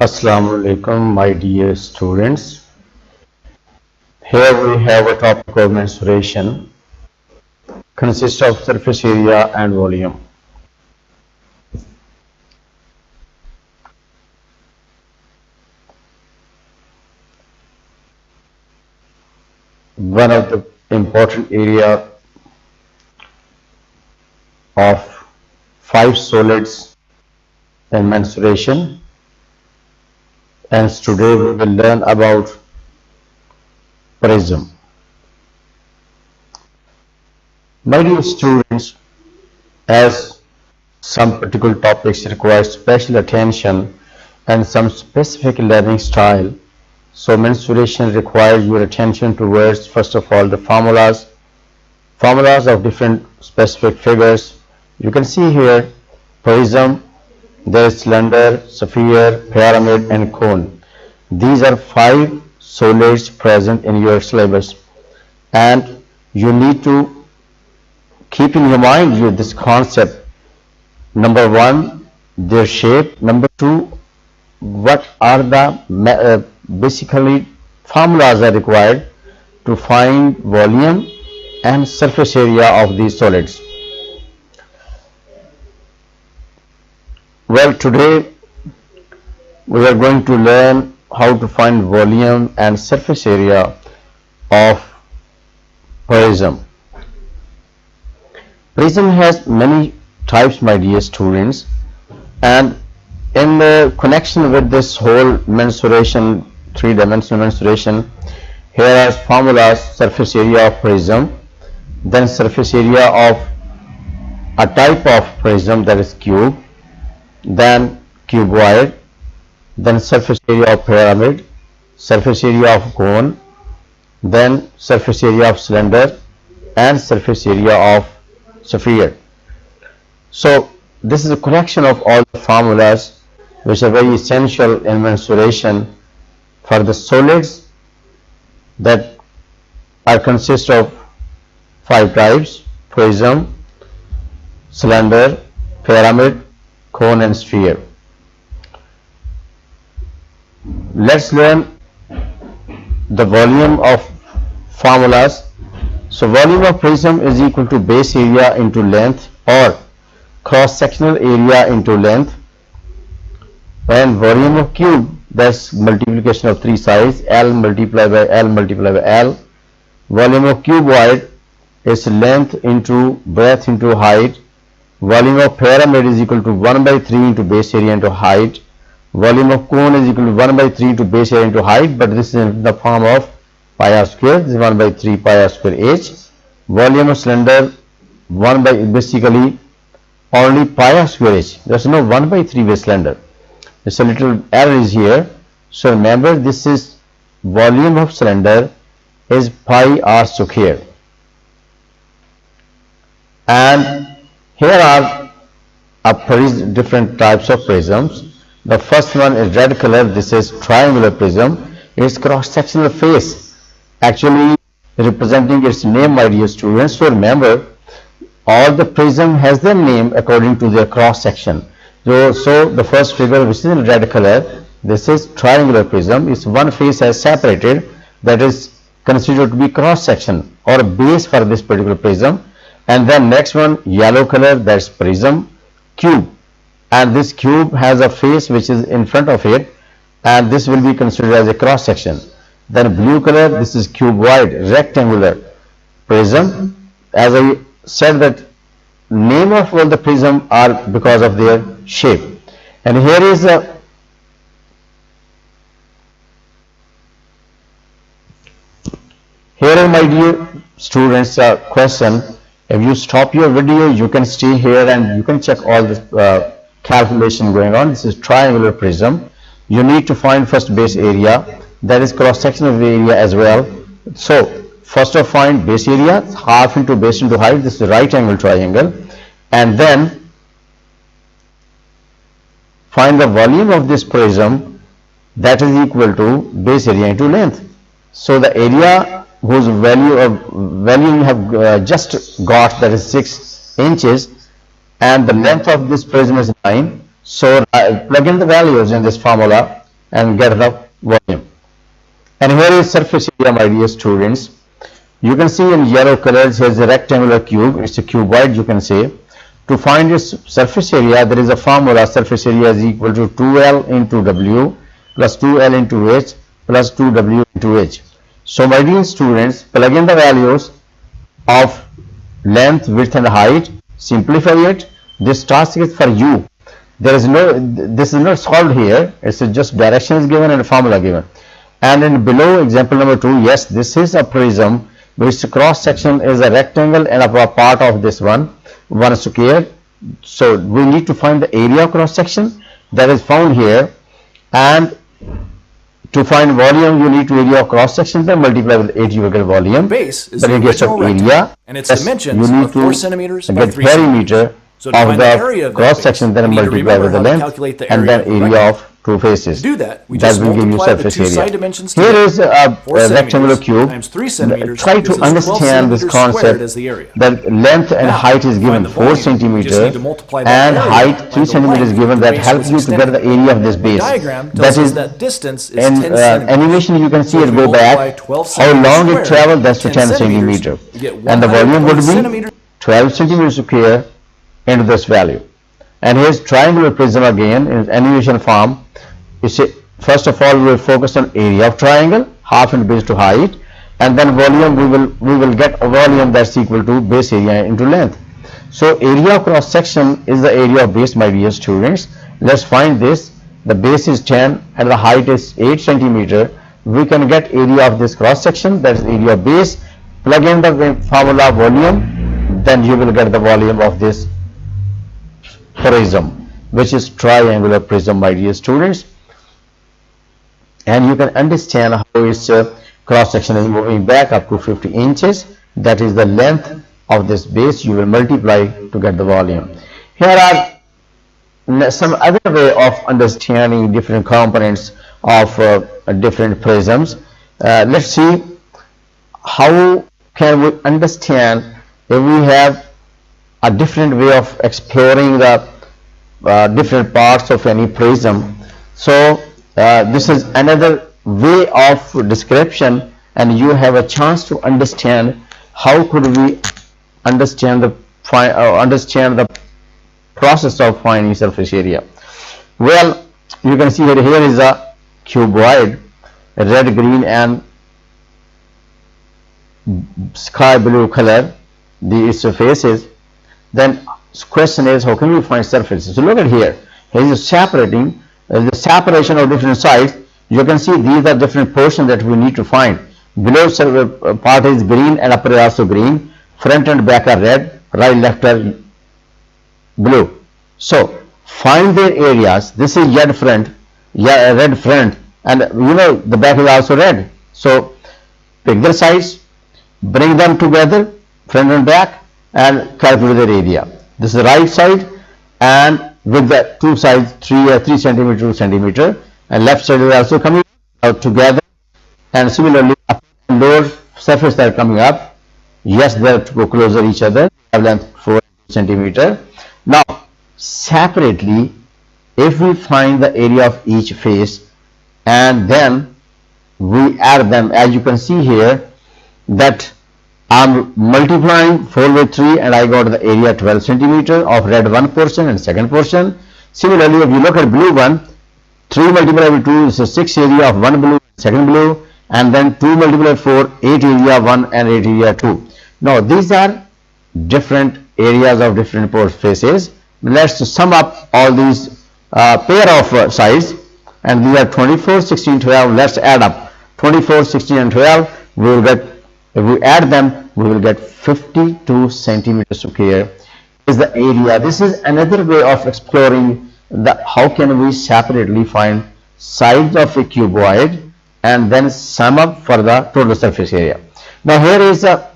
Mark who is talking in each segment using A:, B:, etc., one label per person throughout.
A: Assalamu alaikum, my dear students. Here we have a topic of mensuration, consists of surface area and volume. One of the important area of 5 solids in mensuration, and today we will learn about prism. My dear students, as some particular topics require special attention and some specific learning style, so mensuration requires your attention towards, first of all, the formulas of different specific figures. You can see here prism, there is cylinder, sphere, pyramid and cone. These are 5 solids present in your syllabus, and you need to keep in your mind this concept. Number 1, their shape. Number 2, what are the basically formulas are required to find volume and surface area of these solids. Well, today we are going to learn how to find volume and surface area of prism. Prism has many types, my dear students, and in the connection with this whole mensuration, 3-dimensional mensuration, here are formulas: surface area of prism, then surface area of a type of prism, that is cube, then cuboid, then surface area of pyramid, surface area of cone, then surface area of cylinder, and surface area of sphere. So this is a collection of all the formulas which are very essential in mensuration for the solids that are consist of 5 types: prism, cylinder, pyramid, cone and sphere. Let's learn the volume of formulas. So volume of prism is equal to base area into length, or cross sectional area into length, and volume of cube, that's multiplication of 3 sides, L multiplied by L multiplied by L. Volume of cuboid is length into breadth into height. Volume of pyramid is equal to 1 by 3 into base area into height. Volume of cone is equal to 1 by 3 into base area into height, but this is in the form of pi r square. This is 1 by 3 pi r square h. Volume of cylinder, 1 by basically only pi r square h. There is no 1 by 3 with cylinder. There's a little error is here. So remember, this is volume of cylinder is pi r square. And here are different types of prisms. The first one is red color. This is triangular prism. Its cross-sectional face actually representing its name, my dear students. So remember, all the prism has their name according to their cross-section. So the first figure, which is in red color, this is triangular prism. Its one face has separated, that is considered to be cross-section or base for this particular prism. And then next one, yellow color, that's prism cube, and this cube has a face which is in front of it, and this will be considered as a cross section. Then blue color, this is cuboid, rectangular prism. As I said, that name of all the prism are because of their shape. And here is a my dear students, a question. If you stop your video, you can stay here and you can check all this calculation going on. This is triangular prism. You need to find first base area, that is cross section of the area as well. So first of find base area, half into base into height. This is a right angle triangle, and then find the volume of this prism, that is equal to base area into length. So the area whose value you have just got, that is 6 inches, and the length of this prism is 9. So plug in the values in this formula. and get the volume. And here is surface area, my dear students. You can see in yellow colors here is a rectangular cube. It's a cuboid, you can say. To find its surface area, there is a formula. Surface area is equal to 2L into W plus 2L into H plus 2W into H. So my dear students, plug in the values of length, width and height, simplify it. This task is for you. There is no, this is not solved here. It's just directions given and a formula given. And in below example number 2, yes, this is a prism which cross section is a rectangle and a part of this one square. So we need to find the area of cross section that is found here, and to find volume you need to area of cross section, then multiply with 8, you will get volume.
B: Base is
A: but
B: the
A: in case of
B: original
A: area,
B: and its
A: yes,
B: dimensions
A: you need
B: are 4
A: to
B: centimeters by
A: get
B: 3
A: perimeter
B: So to
A: of
B: find the area
A: the
B: of that
A: cross
B: base,
A: section, then
B: we need to
A: multiply
B: remember
A: with the
B: how to
A: length
B: calculate the
A: and
B: area
A: then
B: of the
A: area of two faces.
B: To do that, we
A: That
B: just
A: will give you
B: multiply the
A: surface
B: two side
A: area.
B: dimensions
A: Here
B: together.
A: is a
B: 4
A: rectangular
B: centimeters
A: cube.
B: times 3 centimeters
A: Try to
B: gives us 12
A: understand this
B: centimeters squared
A: concept
B: as the area.
A: that length and
B: Now,
A: height is
B: to
A: given
B: find the
A: 4
B: volume, we just
A: centimeter
B: need to multiply the
A: and
B: area
A: height
B: by
A: 3
B: the
A: centimeters
B: length
A: given
B: the
A: that
B: base
A: helps
B: was
A: you to get the
B: extended.
A: area of this
B: The
A: base.
B: diagram
A: That
B: tells us
A: is
B: that distance is
A: in
B: 10 centimeters.
A: animation you can see
B: So
A: it
B: if we
A: go
B: multiply
A: back
B: 12
A: how long it
B: centimeters
A: traveled, that's to
B: 10
A: 10 centimeter,
B: we get
A: and the volume would
B: 120
A: be
B: centimeters.
A: 12 centimeters square into this value. And here's triangular prism again in animation form. You see, first of all we will focus on area of triangle, half into base to height, and then volume we will get a volume that's equal to base area into length. So area of cross section is the area of base, my dear students. Let's find this. The base is 10 and the height is 8 centimeter. We can get area of this cross section, that is area of base. Plug in the formula volume, then you will get the volume of this prism, which is triangular prism, my dear students. And you can understand how its cross section is moving back up to 50 inches. That is the length of this base. You will multiply to get the volume. Here are some other way of understanding different components of different prisms. Let's see how can we understand if we have a different way of exploring the different parts of any prism. So this is another way of description, and you have a chance to understand how could we understand the process of finding surface area. Well, you can see here is a cuboid, red, green and sky blue color, its faces. Then question is, how can we find surfaces? So look at here is separating the separation of different sides. You can see these are different portions that we need to find. Below part is green and upper is also green. Front and back are red, right, left are blue. So find their areas. This is red front, and you know the back is also red. So pick their sides, bring them together, front and back, and calculate their area. This is the right side, and with the two sides 3 centimeter 2 centimeter, and left side is also coming out together, and similarly upper and lower surface are coming up. Yes, they are to go closer each other, have length 4 centimeter. Now separately, if we find the area of each face and then we add them, as you can see here that I'm multiplying 4 with 3 and I got the area 12 centimeter of red one portion and second portion. Similarly, if you look at blue one, 3 multiplied by 2 is a 6 area of one blue, second blue, and then 2 multiplied by 4, 8 area 1 and 8 area 2. Now these are different areas of different pore faces. Let's sum up all these pair of sides, and these are 24, 16, 12. Let's add up 24, 16 and 12. We will get, if we add them, we will get 52 centimeters square is the area. This is another way of exploring the how can we separately find sides of a cuboid and then sum up for the total surface area. Now here is a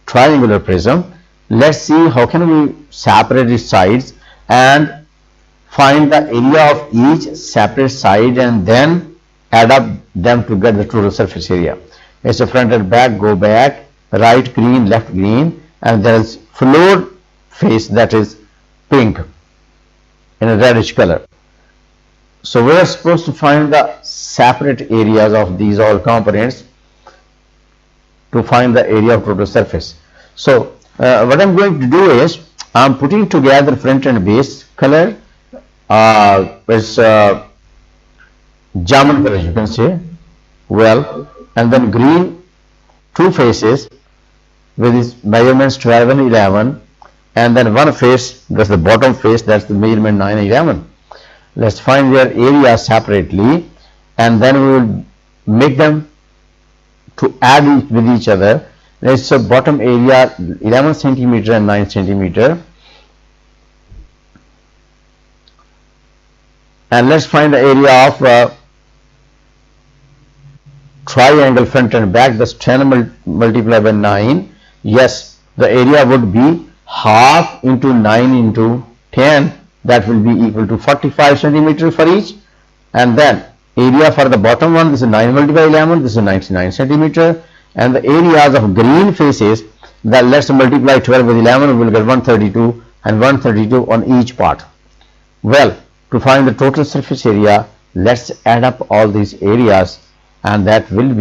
A: triangular prism. Let's see how can we separate its sides and find the area of each separate side and then add up them to get the total surface area. It's a front and back, go back, right green, left green, and there is floor face that is pink in a reddish color. So we are supposed to find the separate areas of these all components to find the area of total surface. So what I'm going to do is I'm putting together front and base color is German color, you can say, well, and then green two faces with its measurements 12 and 11, and then one face, that's the bottom face, that's the measurement 9 and 11. Let's find their area separately, and then we will make them to add with each other. Let's say bottom area 11 centimeter and 9 centimeter, and let's find the area of triangle front and back. That's 10 multiplied by 9. Yes, the area would be half into 9 into 10, that will be equal to 45 centimeter for each. And then area for the bottom one, this is 9 multiplied by 11, this is 99 centimeter. And the areas of green faces, that let's multiply 12 with 11, we will get 132 and 132 on each part. Well, to find the total surface area, let's add up all these areas, and that will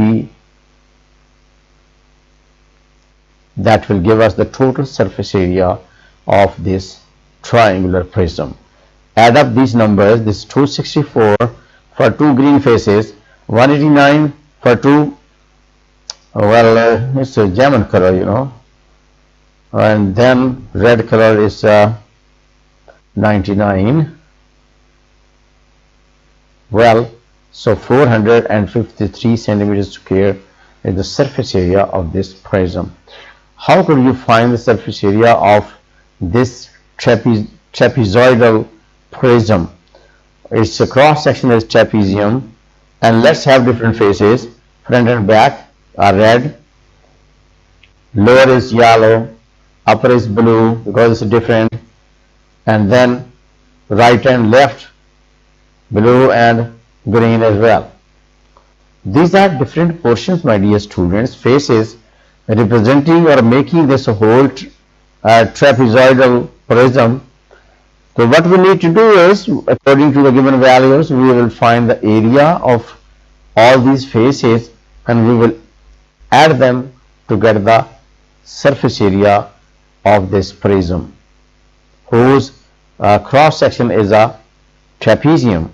A: give us the total surface area of this triangular prism. Add up these numbers. This is 264 for two green faces, 189 for two, well, it's a German color, you know, and then red color is 99. Well, so 453 centimeters square is the surface area of this prism. How could you find the surface area of this trapezoidal prism? Its cross section is trapezium, and let's have different faces. Front and back are red, lower is yellow, upper is blue because it's different, and then right and left blue and green as well. These are different portions, my dear students, faces representing or making this whole trapezoidal prism. So what we need to do is, according to the given values, we will find the area of all these faces and we will add them to get the surface area of this prism, whose cross section is a trapezium.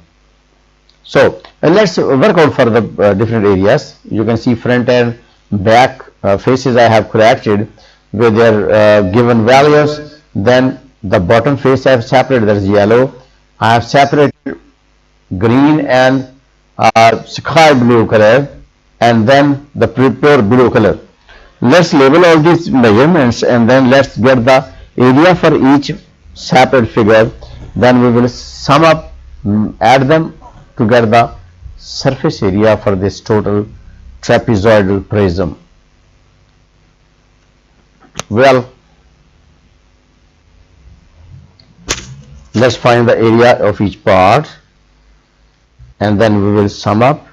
A: So let's work out for the different areas. You can see front and back faces I have corrected with their given values. Then the bottom face I have separated, that is yellow. I have separated green and sky blue color, and then the pure blue color. Let's label all these measurements and then let's get the area for each separate figure. Then we will sum up, add them to get the surface area for this total trapezoidal prism. Well, let's find the area of each part and then we will sum up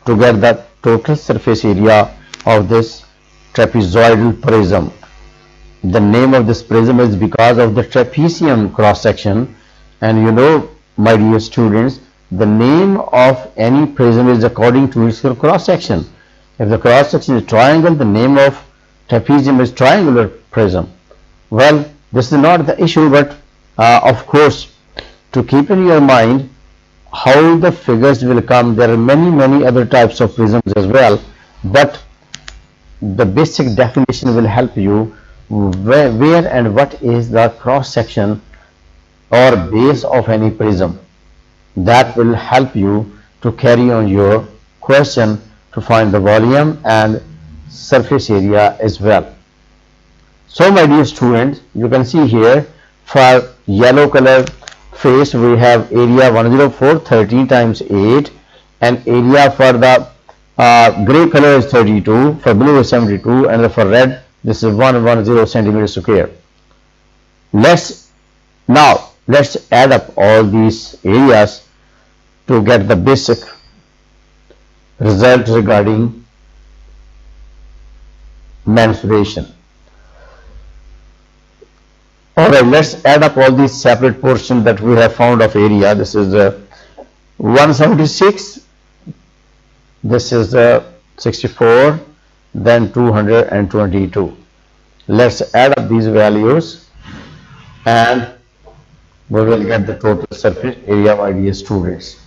A: to get the total surface area of this trapezoidal prism. The name of this prism is because of the trapezium cross section, and you know, my dear students, the name of any prism is according to its cross section. If the cross section is triangle, the name of trapezium is triangular prism. Well, this is not the issue, but of course, to keep in your mind how the figures will come, there are many other types of prisms as well, but the basic definition will help you where and what is the cross section or base of any prism. That will help you to carry on your question to find the volume and surface area as well. So my dear students, you can see here for yellow color face we have area 104, 13 times 8, and area for the gray color is 32, for blue is 72, and for red this is 110 centimeters square. Let's add up all these areas to get the basic result regarding mensuration. Alright, let's add up all these separate portions that we have found of area. This is 176, this is 64, then 222. Let's add up these values and we will get the total surface area, my dear students.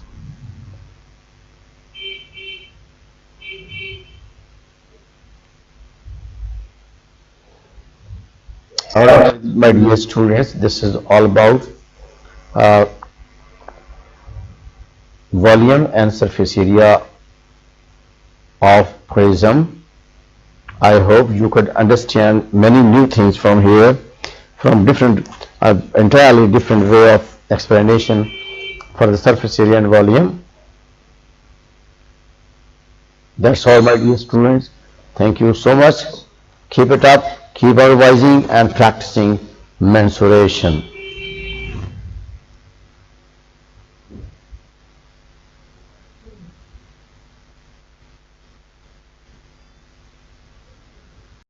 A: Alright, my dear students, this is all about volume and surface area of prism. I hope you could understand many new things from here, from different, entirely different way of explanation for the surface area and volume. That's all, my dear students. Thank you so much. Keep it up, keep on revising and practicing mensuration.